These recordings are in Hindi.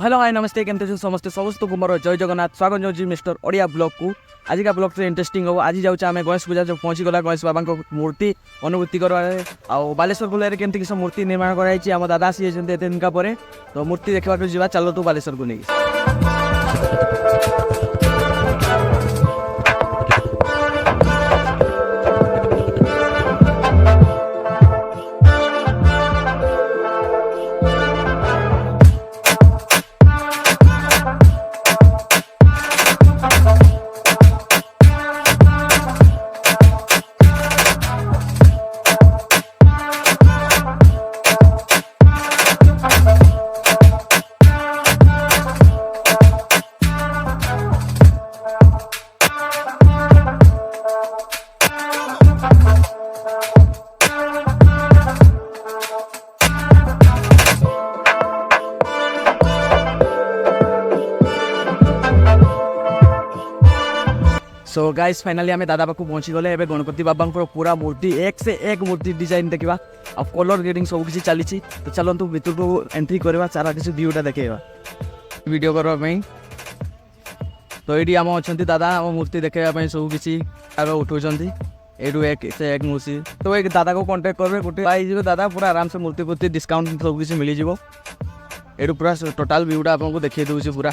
हेलो हाय नमस्ते केमते समस्ते समस्त कुमार जय जगन्नाथ स्वागत जाऊँगी मिस्टर ओडिया ब्लॉग को। आज का ब्लॉग से इंटरेस्टिंग हो। आज जाऊँ आम गणेश पूजा जो पहुँची गला गणेश बाबा मूर्ति अनुभूति करवारे बालेश्वर जिले में केमती किस मूर्ति निर्माण कराई आम दादा आसी एत दिन पर तो मूर्ति देखा जा चलो तू बालेश्वर को नहीं। सो गाइस फाइनाली आम दादा पाक पहुँची गले। एवं गणपति बाबा पूरा मूर्ति एक से एक मूर्ति डिजाइन देखा आ कलर ग्रेडिंग सब किसी चली। तो चलतु भर को एंट्री करवा सारा किसी व्यूटा देखा वीडियो करने। तो ये आम अच्छा दादा आम मूर्ति देखापी सब किसी उठाऊँ यू एक से एक मूर्ति। तो एक दादा को कांटेक्ट करेंगे गोटे पाई दादा पूरा आराम से मूर्ति प्रति डिस्काउंट सब किसी मिल जाव। यू पूरा टोटाल व्यूटा आपको देखिए दूसरी पूरा।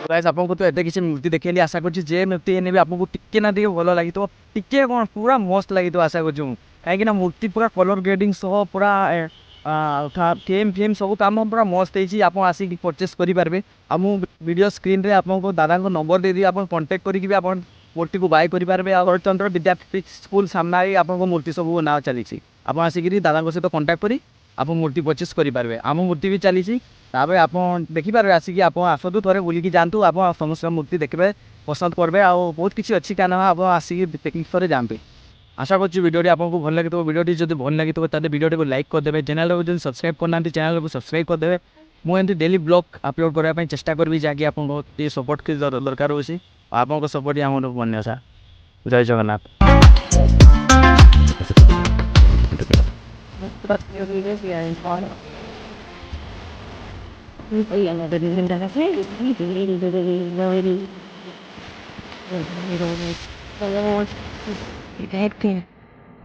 गाइस आपको तो एते किसी मूर्ति देखिए आशा कर मूर्ति एने भी आपको टिके ना टे भल लगी टिके कौन पूरा मस्त लगी आशा कर कहीं मूर्ति पूरा कलर ग्रेडिंग सह पूरा फेम फेम सब कम पूरा मस्त है। आप आसिक परचेस करेंगे आम वीडियो स्क्रीन रे आपको दादा नंबर दे दी आप कांटेक्ट करके आप मूर्ति को बाय करेंगे। हरिचंद्र विद्यापीठ स्कूल सामने आपको मूर्ति सब ना चली आप आसिक दादा सहित कांटेक्ट करी आप मूर्ति परचेस करेंगे। आम मूर्ति भी चली आप देखिपारे आसिक आप आसतु थे बुलिकी जातु आप समस्त मूर्ति देखिए पसंद करेंगे आ बहुत किसी अच्छी क्या ना आप आसिक पिकनिक थे जाते। आशा कर वीडियो आपको भल लगे तो वीडियो जब भल लगे तो वीडियो को लाइक करदे चैनल को जो सब्सक्राइब करना चैनल को सब्सक्राइब करदे। मुझे डेली ब्लॉग अपलोड करने चेष्टा करी जहाँकि आपको ये सपोर्ट की दरकार हो आपको सपोर्ट आम मन आशा। जय जगन्नाथ। Itu